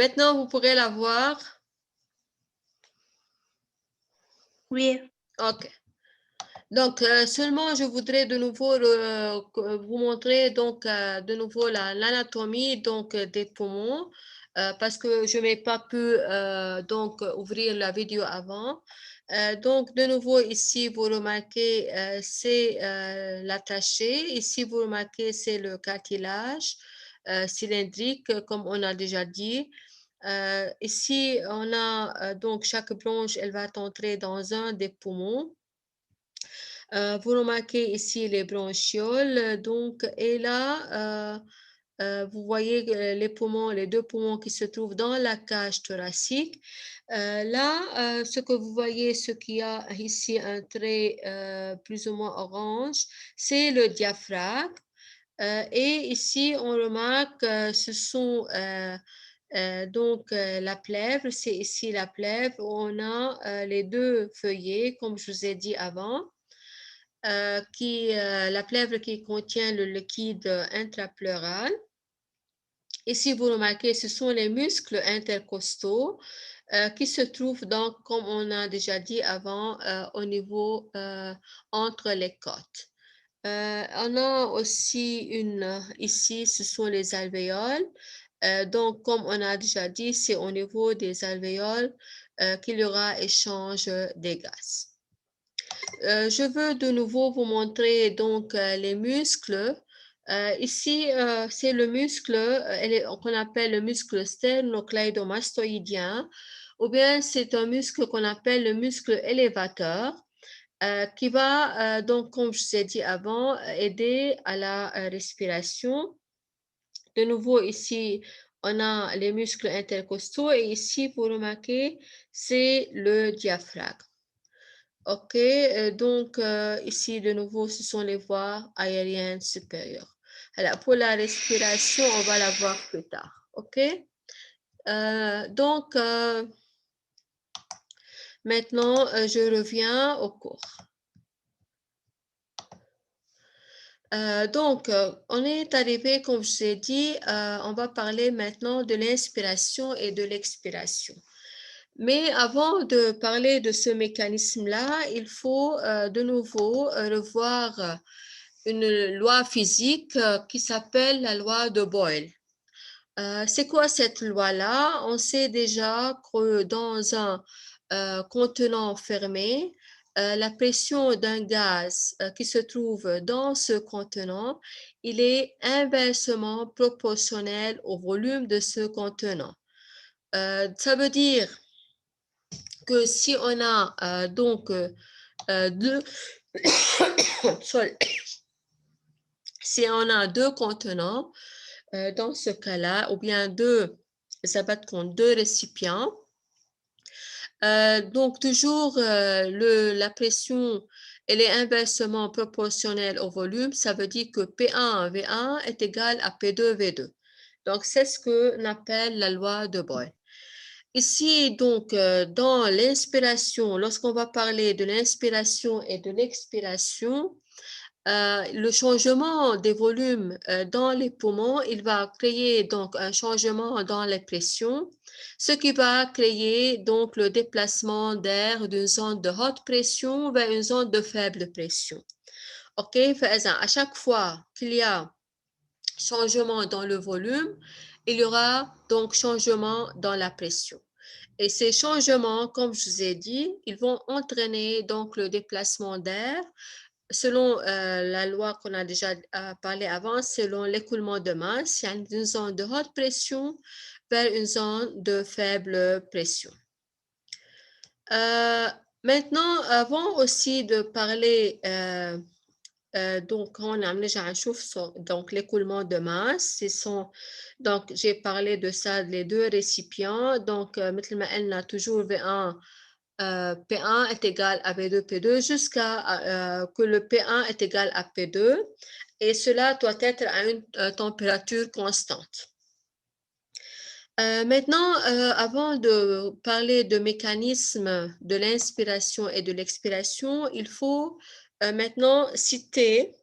Maintenant, vous pourrez la voir. Oui. OK. Donc, seulement, je voudrais de nouveau vous montrer donc de nouveau l'anatomie donc des poumons parce que je n'ai pas pu donc ouvrir la vidéo avant. Donc, de nouveau, ici, vous remarquez, c'est l'attaché. Ici, vous remarquez, c'est le cartilage cylindrique, comme on a déjà dit. Ici, on a donc chaque bronche, elle va entrer dans un des poumons. Vous remarquez ici les bronchioles, donc, et là, vous voyez les poumons, les deux poumons qui se trouvent dans la cage thoracique. Là, ce que vous voyez, ce qu'il y a ici, un trait plus ou moins orange, c'est le diaphragme. Et ici, on remarque, ce sont donc la plèvre, c'est ici la plèvre où on a les deux feuillets, comme je vous ai dit avant. La plèvre qui contient le liquide intrapleural. Ici, vous remarquez, ce sont les muscles intercostaux qui se trouvent donc, comme on a déjà dit avant, au niveau entre les côtes. On a aussi ici, ce sont les alvéoles. Donc, comme on a déjà dit, c'est au niveau des alvéoles qu'il y aura échange des gaz. Je veux de nouveau vous montrer donc les muscles. Ici, c'est le muscle qu'on appelle le muscle sternocleidomastoïdien, ou bien c'est un muscle qu'on appelle le muscle élévateur, qui va donc, comme je vous ai dit avant, aider à la respiration. De nouveau, ici, on a les muscles intercostaux et ici, vous remarquez, c'est le diaphragme. OK, donc ici de nouveau, ce sont les voies aériennes supérieures. Alors, pour la respiration, on va la voir plus tard. OK, donc maintenant, je reviens au cours. Donc, on est arrivé, comme je vous ai dit, on va parler maintenant de l'inspiration et de l'expiration. Mais avant de parler de ce mécanisme-là, il faut de nouveau revoir une loi physique qui s'appelle la loi de Boyle. C'est quoi cette loi-là? On sait déjà que dans un contenant fermé, la pression d'un gaz qui se trouve dans ce contenant, il est inversement proportionnel au volume de ce contenant. Ça veut dire que si on a donc deux si on a deux contenants dans ce cas-là, ou bien ça va être deux récipients, donc toujours la pression elle est inversement proportionnelle au volume, ça veut dire que P1 V1 est égal à P2 V2. Donc c'est ce qu'on appelle la loi de Boyle. Ici, donc, dans l'inspiration, lorsqu'on va parler de l'inspiration et de l'expiration, le changement des volumes dans les poumons, il va créer donc un changement dans les pressions, ce qui va créer donc le déplacement d'air d'une zone de haute pression vers une zone de faible pression. OK, à chaque fois qu'il y a changement dans le volume, il y aura donc changement dans la pression. Et ces changements, comme je vous ai dit, ils vont entraîner donc le déplacement d'air selon la loi qu'on a déjà parlé avant, selon l'écoulement de masse, il y a une zone de haute pression vers une zone de faible pression. Maintenant, avant aussi de parler donc on a déjà un chauffe donc l'écoulement de masse donc j'ai parlé de ça les deux récipients donc مثل ما قلنا toujours V1 P1 est égal à V2 P2 jusqu'à que le P1 est égal à P2 et cela doit être à une température constante. Maintenant, avant de parler de mécanisme de l'inspiration et de l'expiration, il faut maintenant citer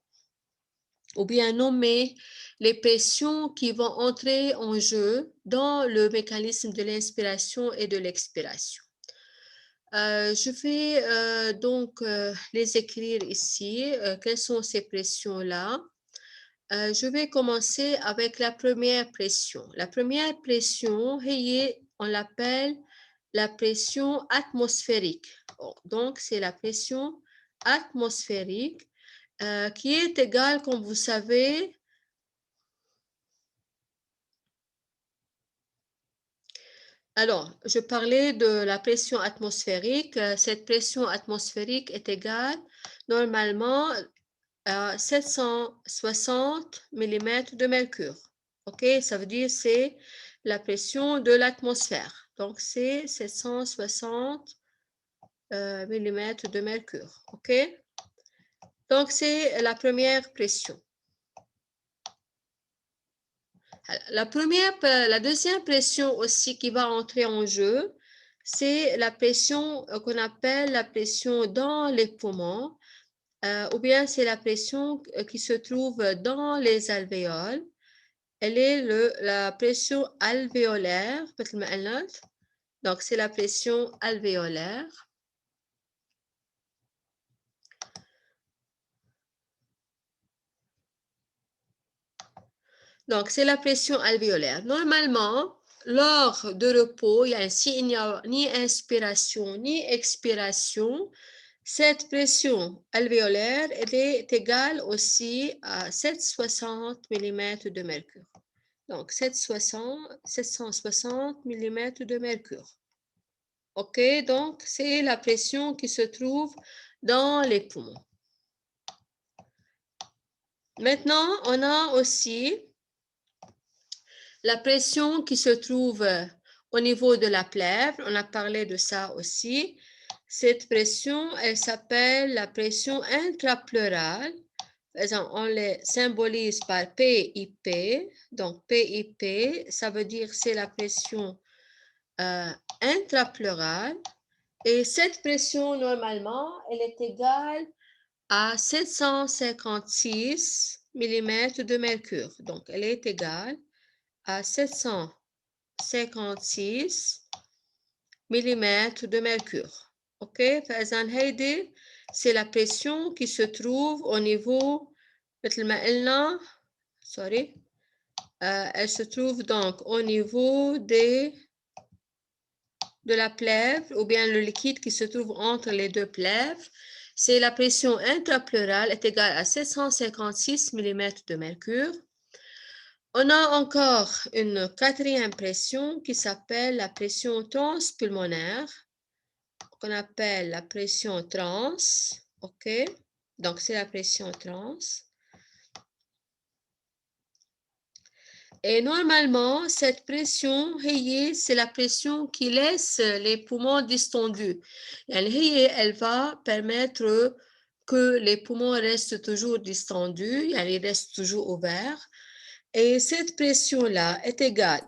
ou bien nommer les pressions qui vont entrer en jeu dans le mécanisme de l'inspiration et de l'expiration. Je vais donc les écrire ici. Quelles sont ces pressions-là? Je vais commencer avec la première pression. La première pression, on l'appelle la pression atmosphérique. Donc, c'est la pression atmosphérique qui est égale, comme vous savez, alors, je parlais de la pression atmosphérique. Cette pression atmosphérique est égale normalement à 760 mm de mercure. OK, ça veut dire c'est la pression de l'atmosphère. Donc, c'est 760 mm de mercure. OK, donc c'est la première pression. La deuxième pression aussi qui va entrer en jeu, c'est la pression qu'on appelle la pression dans les poumons, ou bien c'est la pression qui se trouve dans les alvéoles. Elle est la pression alvéolaire. Donc, c'est la pression alvéolaire. Donc, c'est la pression alvéolaire. Normalement, lors de repos, s'il n'y a ni inspiration ni expiration, cette pression alvéolaire est égale aussi à 760 mm de mercure. Donc, 760 mm de mercure. OK, donc c'est la pression qui se trouve dans les poumons. Maintenant, on a aussi la pression qui se trouve au niveau de la plèvre. On a parlé de ça aussi. Cette pression, elle s'appelle la pression intrapleurale. On les symbolise par PIP. Donc, PIP, ça veut dire c'est la pression intrapleurale. Et cette pression, normalement, elle est égale à 756 mm de mercure. Donc, elle est égale à 756 mm de mercure. OK? C'est la pression qui se trouve au niveau, elle se trouve donc au niveau de la plèvre, ou bien le liquide qui se trouve entre les deux plèvres. C'est la pression intrapleurale est égale à 756 mm de mercure. On a encore une quatrième pression qui s'appelle la pression transpulmonaire, qu'on appelle la pression trans. OK? Donc, c'est la pression trans. Et normalement, cette pression, c'est la pression qui laisse les poumons distendus. Elle va permettre que les poumons restent toujours distendus, ils restent toujours ouverts. Et cette pression-là est égale,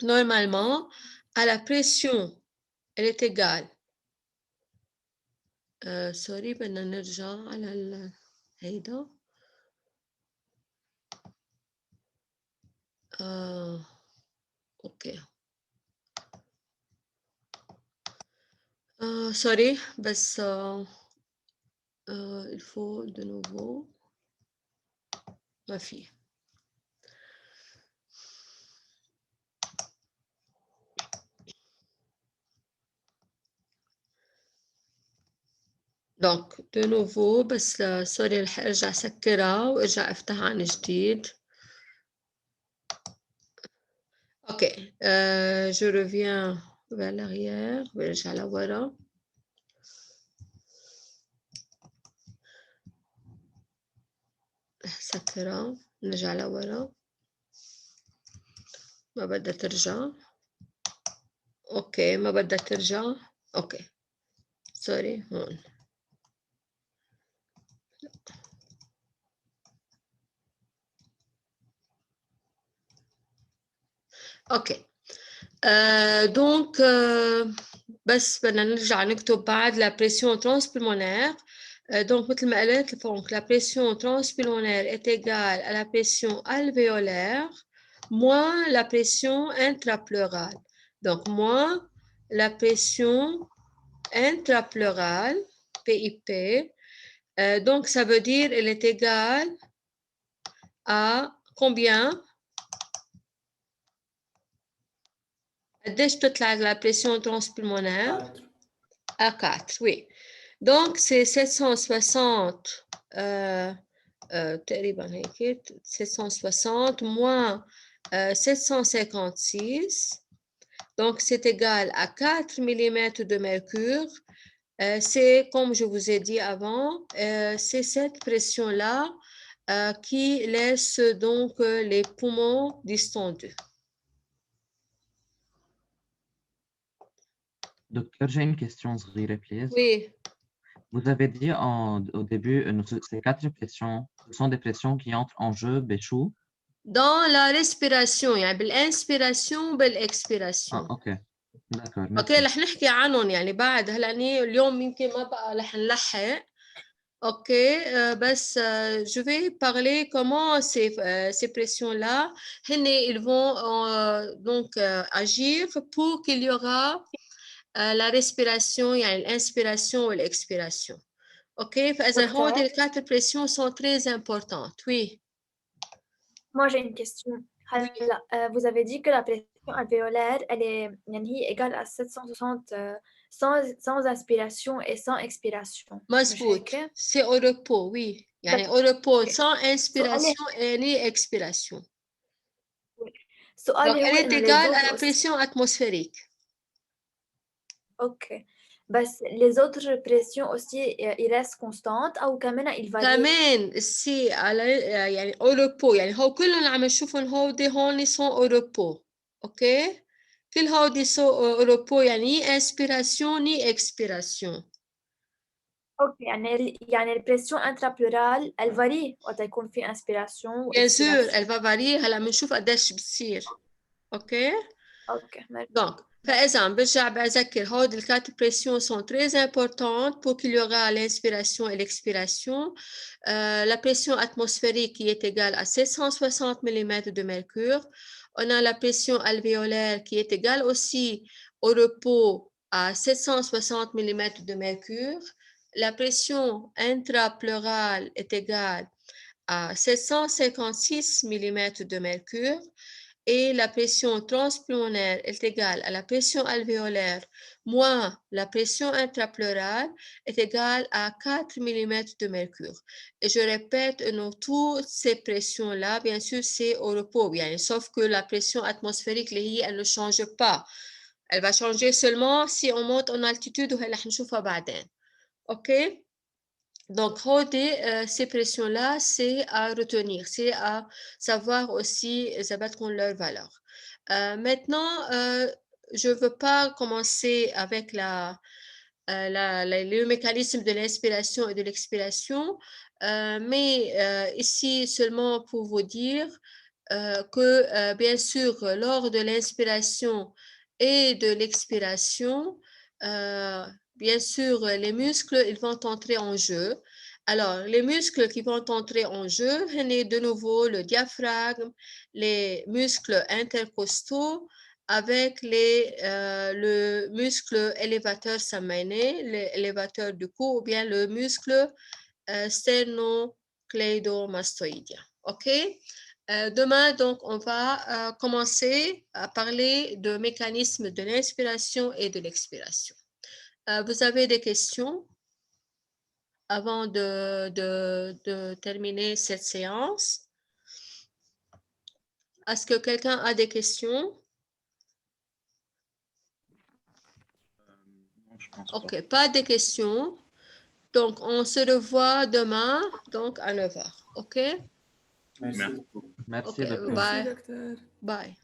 normalement, à la pression, elle est égale. بدنا نرجع على هيدا. OK. بس il faut de nouveau. ما في. Donc, de nouveau, بس سوري رح ارجع سكرها وارجع افتحها عن جديد. OK. Je reviens vers l'arrière, برجع لورا. سكرها، نرجع لورا. ما بدها ترجع. اوكي، ما بدها ترجع. اوكي سوري هون. اوكي دونك بس بدنا نرجع نكتب بعد la pression transpulmonaire Donc, مثل ما قلت donc, la pression transpulmonaire est égale à la pression alvéolaire moins la pression intrapleurale. Donc, moins la pression intrapleurale, PIP. Donc, ça veut dire qu'elle est égale à combien? قديش تطلع la pression transpulmonaire? 4. À 4, oui. Donc, c'est 760, تقريبا هيك 760 moins 756. Donc, c'est égal à 4 mm de mercure. C'est, comme je vous ai dit avant, c'est cette pression-là qui laisse donc les poumons distendus. Docteur, j'ai une question, صغيرة, please. Oui. Vous avez dit au début, ces 4 pressions, ce sont des pressions qui entrent en jeu, Béchou. Dans la respiration, يعني بالانspiration بالexpiration. OK. D'accord, merci. اوكي رح نحكي عنهم يعني بعد هلا اليوم يمكن ما بقى رح نلحق. اوكي بس je vais parler comment ces pressions-là ils vont donc agir pour qu'il y aura la respiration يعني l'inspiration et l'expiration. OK فإذا هود les 4 pressions sont très importantes. Oui. Moi, j'ai une question. Vous avez dit que la pression alvéolaire, elle est égale à 760 sans inspiration et sans expiration. مزبوط. C'est au repos, oui. يعني au repos sans inspiration et ni expiration. Donc, elle est égale à la pression atmosphérique. OK. بس les autres pressions aussi, ils restent constantes أو كمان ils varient. كمان سي على يعني au repos يعني هو كلهم اللي عم نشوفهم هون sont au repos. اوكي كل هودي sont au repos يعني ني inspiration ني expiration. اوكي يعني البريسيون انترابلورال elle varie وقت يكون في inspiration Bien sûr elle va varier هلا بنشوف قديش بتصير. اوكي donc فإذا برجع بذكر هود les 4 pressions sont très importantes pour qu'il y aura l'inspiration et l'expiration. La pression atmosphérique qui est égale à 760 mm de mercure. On a la pression alvéolaire qui est égale aussi au repos à 760 mm de mercure. La pression intrapleurale est égale à 756 mm de mercure. Et la pression transpulmonaire est égale à la pression alvéolaire moins la pression intrapleurale est égale à 4 mm de mercure. Et je répète, toutes ces pressions-là, bien sûr, c'est au repos, bien, sauf que la pression atmosphérique, elle ne change pas. Elle va changer seulement si on monte en altitude, OK? Donc, ces pressions-là, c'est à retenir, c'est à savoir aussi leur valeur. Maintenant, je ne veux pas commencer avec le mécanisme de l'inspiration et de l'expiration, mais ici seulement pour vous dire que, bien sûr, lors de l'inspiration et de l'expiration, bien sûr, les muscles, ils vont entrer en jeu. Alors, les muscles qui vont entrer en jeu, de nouveau le diaphragme, les muscles intercostaux avec le muscle élévateur samainé, l'élévateur du cou, ou bien le muscle sternocleidomastoïdien. OK? Demain, donc, on va commencer à parler de mécanismes de l'inspiration et de l'expiration. Vous avez des questions avant de terminer cette séance? Est-ce que quelqu'un a des questions? Non, je pense OK, pas de questions. Donc, on se revoit demain, donc à 9h. OK? Merci. Merci, OK, docteur. bye. Merci, docteur. Bye.